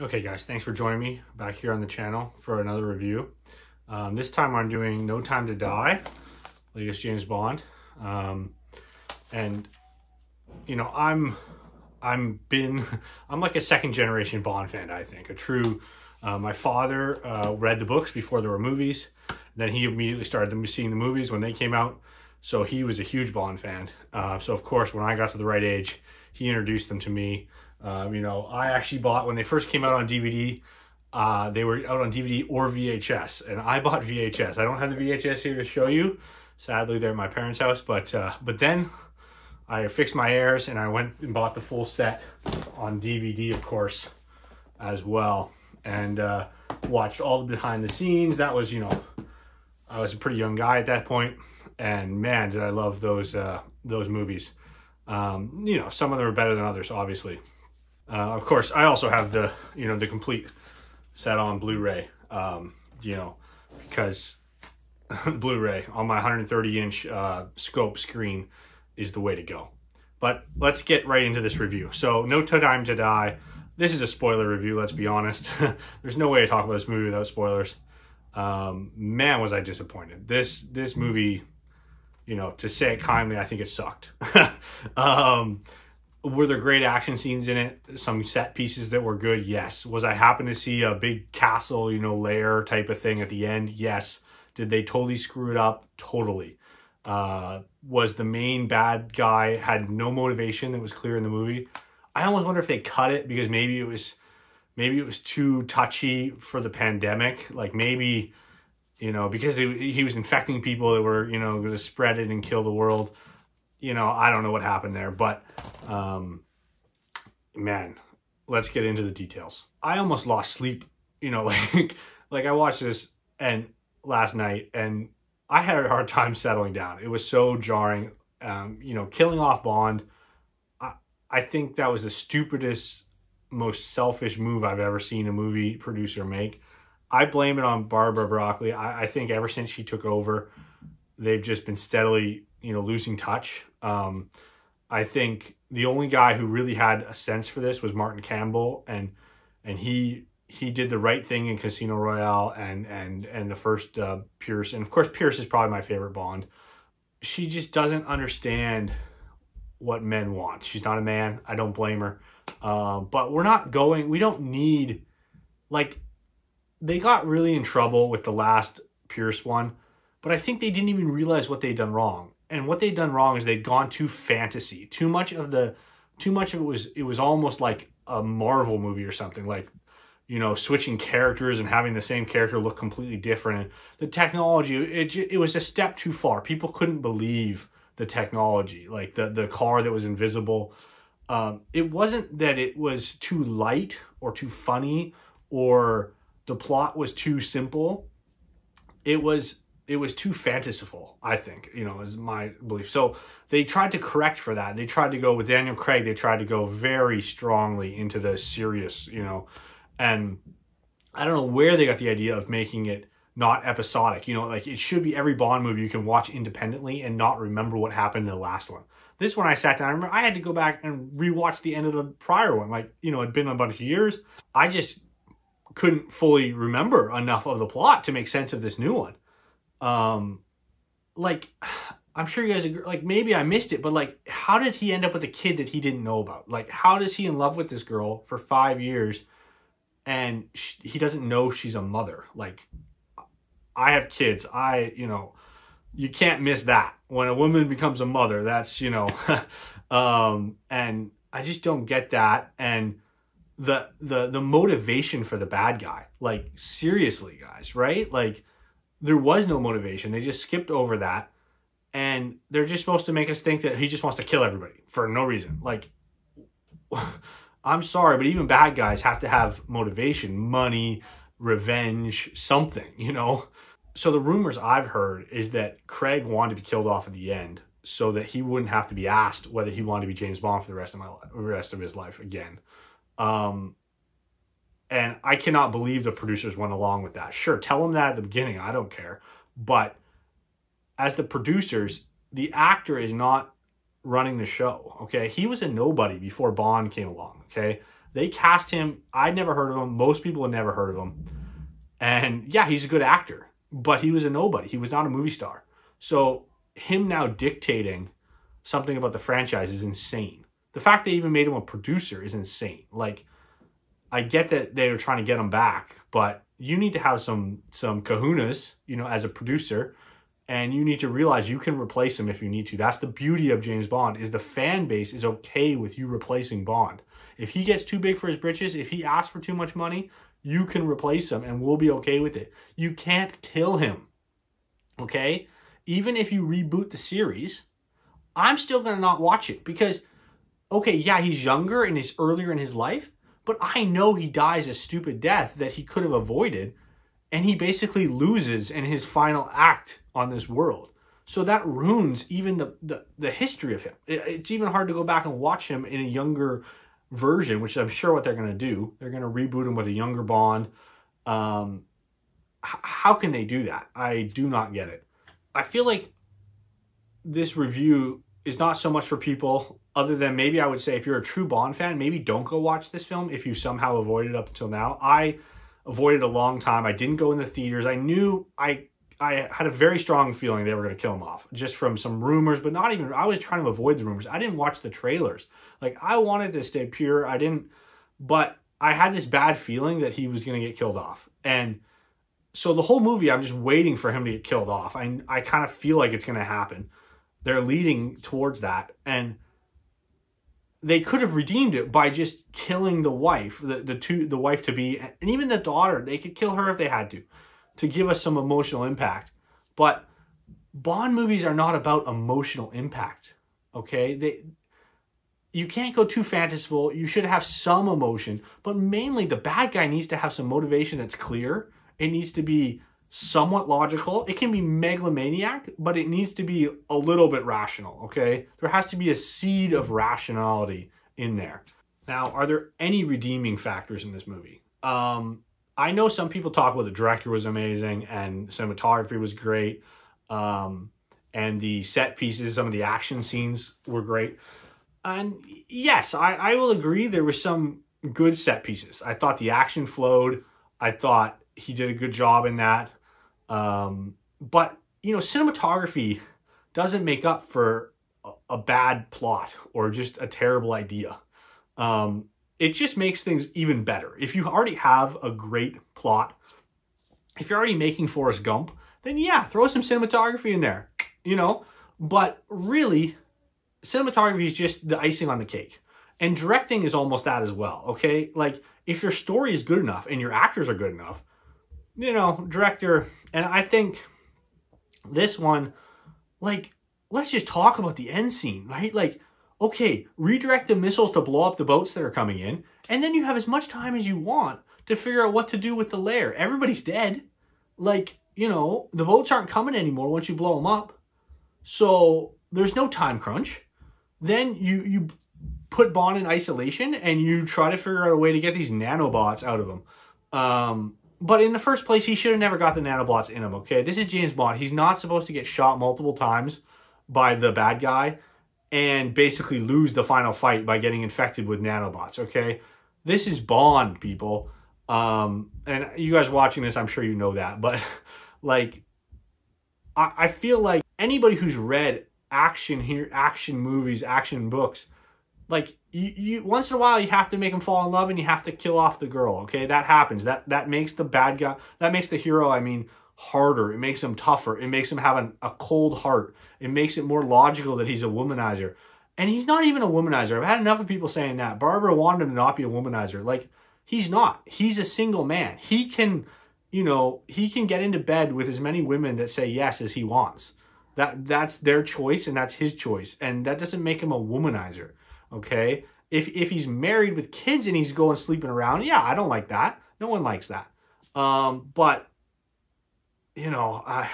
Okay guys, thanks for joining me back here on the channel for another review. This time I'm doing No Time to Die, latest James Bond. And you know, I'm like a second generation Bond fan, I think. A true, my father read the books before there were movies. Then he immediately started seeing the movies when they came out. So he was a huge Bond fan. So of course, when I got to the right age, he introduced them to me. You know, I actually bought, when they first came out on DVD, they were out on DVD or VHS, and I bought VHS. I don't have the VHS here to show you. Sadly, they're at my parents' house, but then I fixed my ears and I went and bought the full set on DVD, of course, as well, and watched all the behind the scenes. That was, you know, I was a pretty young guy at that point, and man, did I love those movies. You know, some of them are better than others, obviously. Of course, I also have the, you know, the complete set on Blu-ray, you know, because Blu-ray on my 130-inch scope screen is the way to go. But let's get right into this review. So, No Time to Die. This is a spoiler review, let's be honest. There's no way to talk about this movie without spoilers. Man, was I disappointed. This movie, you know, to say it kindly, I think it sucked. Were there great action scenes in it? Some set pieces that were good? Yes. Was I happy to see a big castle, you know, lair type of thing at the end? Yes. Did they totally screw it up? Totally. Was the main bad guy had no motivation that was clear in the movie? I almost wonder if they cut it because maybe it was too touchy for the pandemic. Like maybe, you know, because he was infecting people that were, you know, going to spread it and kill the world. You know, I don't know what happened there, but man, let's get into the details. I almost lost sleep, you know, like I watched this and last night and I had a hard time settling down. It was so jarring. You know, killing off Bond, I think that was the stupidest, most selfish move I've ever seen a movie producer make. I blame it on Barbara Broccoli. I think ever since she took over, they've just been steadily, you know, losing touch. I think the only guy who really had a sense for this was Martin Campbell, and he did the right thing in Casino Royale and the first Pierce. And of course, Pierce is probably my favorite Bond. She just doesn't understand what men want. She's not a man. I don't blame her. But we don't need, like, they got really in trouble with the last Pierce one, but I think they didn't even realize what they'd done wrong. And what they'd done wrong is they'd gone too fantasy. Too much of it was almost like a Marvel movie or something, like, you know, switching characters and having the same character look completely different. And the technology, it was a step too far. People couldn't believe the technology, like the car that was invisible. It wasn't that it was too light or too funny or the plot was too simple. It was too fanciful, I think, you know, is my belief. So they tried to correct for that. They tried to go with Daniel Craig. They tried to go very strongly into the serious, you know, and I don't know where they got the idea of making it not episodic. You know, like it should be every Bond movie you can watch independently and not remember what happened in the last one. This one I sat down, I remember I had to go back and rewatch the end of the prior one. Like, you know, it'd been a bunch of years. I just couldn't fully remember enough of the plot to make sense of this new one. Like, I'm sure you guys agree, like, maybe I missed it, but like, how did he end up with a kid that he didn't know about? Like, how does he in love with this girl for 5 years and he doesn't know she's a mother? Like, I have kids. You know, you can't miss that. When a woman becomes a mother, that's, you know, and I just don't get that. And the motivation for the bad guy, like, seriously, guys, right? Like, there was no motivation. They just skipped over that. And they're just supposed to make us think that he just wants to kill everybody for no reason. Like, I'm sorry, but even bad guys have to have motivation, money, revenge, something, you know? So the rumors I've heard is that Craig wanted to be killed off at the end so that he wouldn't have to be asked whether he wanted to be James Bond for the rest of his life again. And I cannot believe the producers went along with that. Sure, tell him that at the beginning. I don't care. But as the producers, the actor is not running the show, okay? He was a nobody before Bond came along, okay? They cast him. I'd never heard of him. Most people had never heard of him. And yeah, he's a good actor, but he was a nobody. He was not a movie star. So him now dictating something about the franchise is insane. The fact they even made him a producer is insane. Like, I get that they were trying to get him back, but you need to have some kahunas, you know, as a producer, and you need to realize you can replace him if you need to. That's the beauty of James Bond, is the fan base is okay with you replacing Bond. If he gets too big for his britches, if he asks for too much money, you can replace him and we'll be okay with it. You can't kill him, okay? Even if you reboot the series, I'm still going to not watch it because, okay, yeah, he's younger and he's earlier in his life, but I know he dies a stupid death that he could have avoided, and he basically loses in his final act on this world. So that ruins even the history of him. It's even hard to go back and watch him in a younger version, which I'm sure what they're going to do. They're going to reboot him with a younger Bond. How can they do that? I do not get it. I feel like this review is not so much for people other than maybe I would say if you're a true Bond fan, maybe don't go watch this film if you somehow avoided up until now. I avoided a long time. I didn't go in the theaters. I knew I had a very strong feeling they were going to kill him off just from some rumors, but not even, I was trying to avoid the rumors. I didn't watch the trailers. Like, I wanted to stay pure. But I had this bad feeling that he was going to get killed off. And so the whole movie, I'm just waiting for him to get killed off. I kind of feel like it's going to happen. They're leading towards that. And they could have redeemed it by just killing the wife, the wife to be, and even the daughter. They could kill her if they had to give us some emotional impact. But Bond movies are not about emotional impact, okay? You can't go too fanciful. You should have some emotion, but mainly the bad guy needs to have some motivation that's clear. It needs to be somewhat logical. It can be megalomaniac, but it needs to be a little bit rational, okay? There has to be a seed of rationality in there. Now, are there any redeeming factors in this movie? I know some people talk about the director was amazing and cinematography was great, and the set pieces, some of the action scenes were great. And yes, I will agree there were some good set pieces. I thought the action flowed. I thought he did a good job in that. But, you know, cinematography doesn't make up for a bad plot or just a terrible idea. It just makes things even better. If you already have a great plot, if you're already making Forrest Gump, then yeah, throw some cinematography in there, you know. But really, cinematography is just the icing on the cake. And directing is almost that as well, okay? Like, if your story is good enough and your actors are good enough, you know, director, and I think this one, like, let's just talk about the end scene, right? Like, okay, redirect the missiles to blow up the boats that are coming in, and then you have as much time as you want to figure out what to do with the lair. Everybody's dead. Like, you know, the boats aren't coming anymore once you blow them up. So there's no time crunch. Then you put Bond in isolation and you try to figure out a way to get these nanobots out of him. But in the first place, he should have never got the nanobots in him, okay? This is James Bond. He's not supposed to get shot multiple times by the bad guy and basically lose the final fight by getting infected with nanobots, okay? This is Bond, people. And you guys watching this, I'm sure you know that. But, like, I feel like anybody who's read action movies, action books, like, you once in a while you have to make them fall in love and you have to kill off the girl, okay? That happens. That makes the bad guy, that makes the hero, I mean, harder. It makes him tougher. It makes him have a cold heart. It makes it more logical that he's a womanizer. And he's not even a womanizer. I've had enough of people saying that. Barbara wanted him to not be a womanizer. Like, he's not. He's a single man. He can, you know, he can get into bed with as many women that say yes as he wants. That's their choice and that's his choice. And that doesn't make him a womanizer. Okay, if he's married with kids and he's going sleeping around, yeah, I don't like that. No one likes that. But you know, I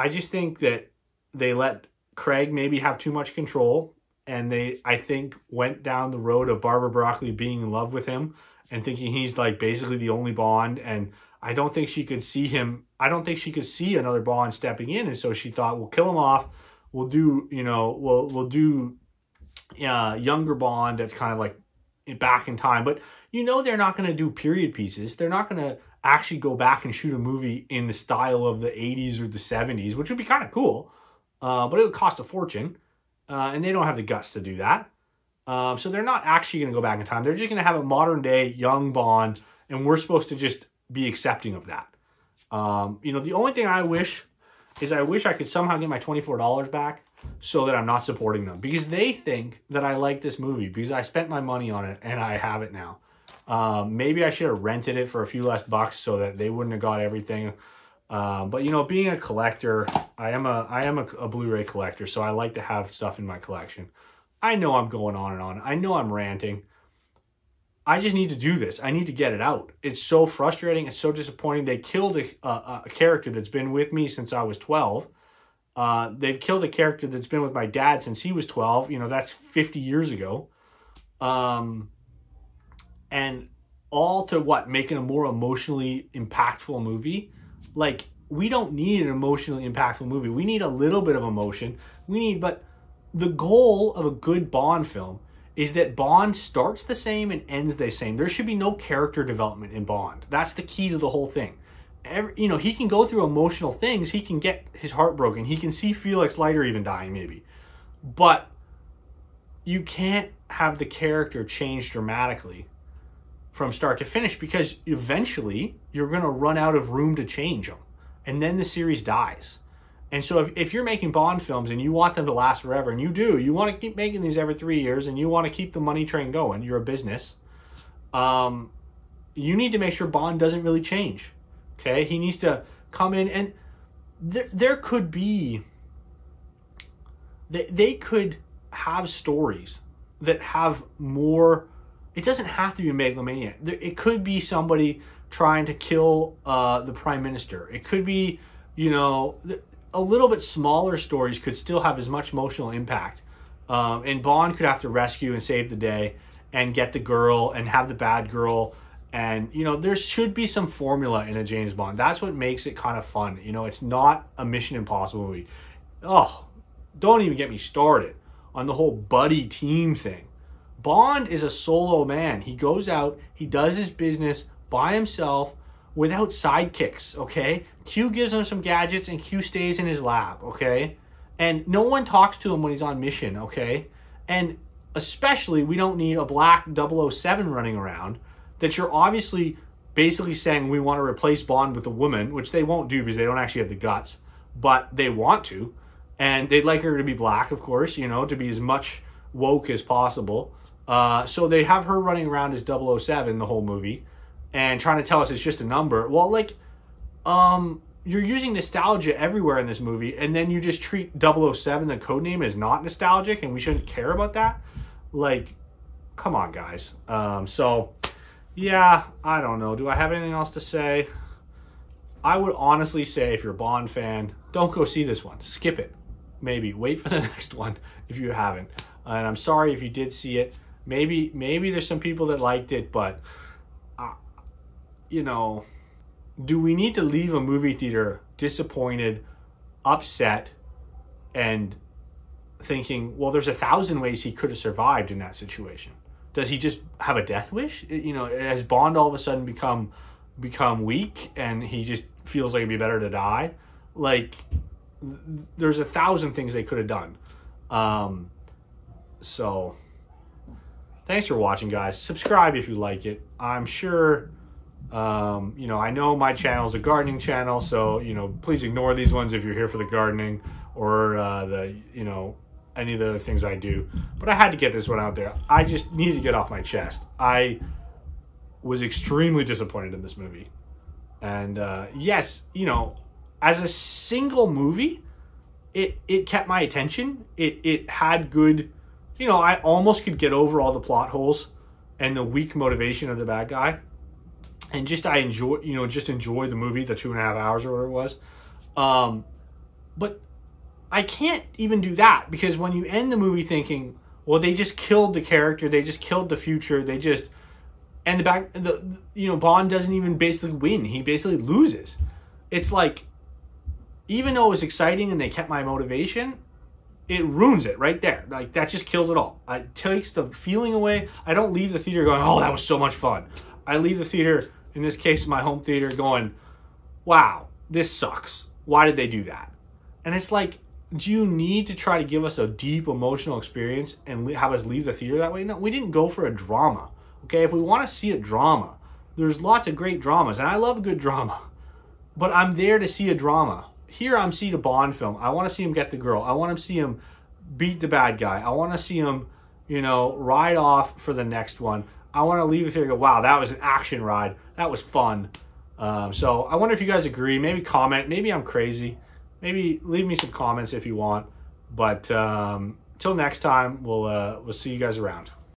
just think that they let Craig maybe have too much control, and they, I think, went down the road of Barbara Broccoli being in love with him and thinking he's like basically the only Bond. And I don't think she could see him. I don't think she could see another Bond stepping in, and so she thought, we'll kill him off. We'll do, you know, we'll do. Younger Bond that's kind of like back in time. But you know they're not going to do period pieces. They're not going to actually go back and shoot a movie in the style of the 80s or the 70s, which would be kind of cool. But it would cost a fortune. And they don't have the guts to do that. So they're not actually going to go back in time. They're just going to have a modern day young Bond, and we're supposed to just be accepting of that. You know, the only thing I wish is I wish I could somehow get my $24 back so that I'm not supporting them, because they think that I like this movie because I spent my money on it and I have it now. Maybe I should have rented it for a few less bucks so that they wouldn't have got everything. But you know, being a collector, I am a Blu-ray collector, so I like to have stuff in my collection. I know I'm going on and on. I know I'm ranting. I just need to do this. I need to get it out. It's so frustrating. It's so disappointing. They killed a character that's been with me since I was 12. They've killed a character that's been with my dad since he was 12. You know, that's 50 years ago. And all to what? Making a more emotionally impactful movie? Like, we don't need an emotionally impactful movie. We need a little bit of emotion. But the goal of a good Bond film is that Bond starts the same and ends the same. There should be no character development in Bond. That's the key to the whole thing. You know, he can go through emotional things. He can get his heart broken. He can see Felix Leiter even dying, maybe. But you can't have the character change dramatically from start to finish, because eventually you're going to run out of room to change them. And then the series dies. And so if you're making Bond films and you want them to last forever, and you want to keep making these every 3 years, and you want to keep the money train going, you're a business, you need to make sure Bond doesn't really change. Okay? He needs to come in, and there could be, they could have stories that have more. It doesn't have to be megalomania. It could be somebody trying to kill the prime minister. It could be, you know, a little bit smaller stories could still have as much emotional impact. And Bond could have to rescue and save the day and get the girl and have the bad girl. And, you know, there should be some formula in a James Bond. That's what makes it kind of fun. You know, it's not a Mission Impossible movie. Oh, don't even get me started on the whole buddy team thing. Bond is a solo man. He goes out, he does his business by himself, without sidekicks, okay? Q gives him some gadgets and Q stays in his lab, okay? And no one talks to him when he's on mission, okay? And especially, we don't need a black 007 running around that you're obviously basically saying we want to replace Bond with a woman, which they won't do because they don't actually have the guts, but they want to. And they'd like her to be black, of course, you know, to be as much woke as possible. So they have her running around as 007 the whole movie, and trying to tell us it's just a number. Well, like, you're using nostalgia everywhere in this movie, and then you just treat 007, the codename, as not nostalgic, and we shouldn't care about that? Like, come on, guys. So, yeah, I don't know. Do I have anything else to say? I would honestly say, if you're a Bond fan, don't go see this one. Skip it. Maybe. Wait for the next one if you haven't. And I'm sorry if you did see it. Maybe there's some people that liked it, but you know, do we need to leave a movie theater disappointed, upset, and thinking, well, there's 1,000 ways he could have survived in that situation? Does he just have a death wish? You know, has Bond all of a sudden become weak and he just feels like it'd be better to die? Like, there's 1,000 things they could have done. So, thanks for watching, guys. Subscribe if you like it. I'm sure, you know, I know my channel is a gardening channel, so, you know, please ignore these ones if you're here for the gardening or you know, any of the other things I do. But I had to get this one out there. I just needed to get off my chest. I was extremely disappointed in this movie. And yes, you know, as a single movie, it kept my attention. It had good, you know, I almost could get over all the plot holes and the weak motivation of the bad guy. And just enjoy the movie, the 2.5 hours or whatever it was. But I can't even do that, because when you end the movie thinking, well, they just killed the character, they just killed the future, you know, Bond doesn't even basically win. He basically loses. It's like, even though it was exciting and they kept my motivation, it ruins it right there. Like, that just kills it all. It takes the feeling away. I don't leave the theater going, oh, that was so much fun. I leave the theater, in this case, my home theater, going, wow, this sucks. Why did they do that? And it's like, do you need to try to give us a deep emotional experience and have us leave the theater that way? No, we didn't go for a drama. Okay, if we want to see a drama, there's lots of great dramas, and I love a good drama. But I'm there to see a drama. Here I'm seeing a Bond film. I want to see him get the girl. I want to see him beat the bad guy. I want to see him, you know, ride off for the next one. I want to leave the theater and go, wow, that was an action ride. That was fun. So I wonder if you guys agree. Maybe comment. Maybe I'm crazy. Maybe leave me some comments if you want. But till next time, we'll see you guys around.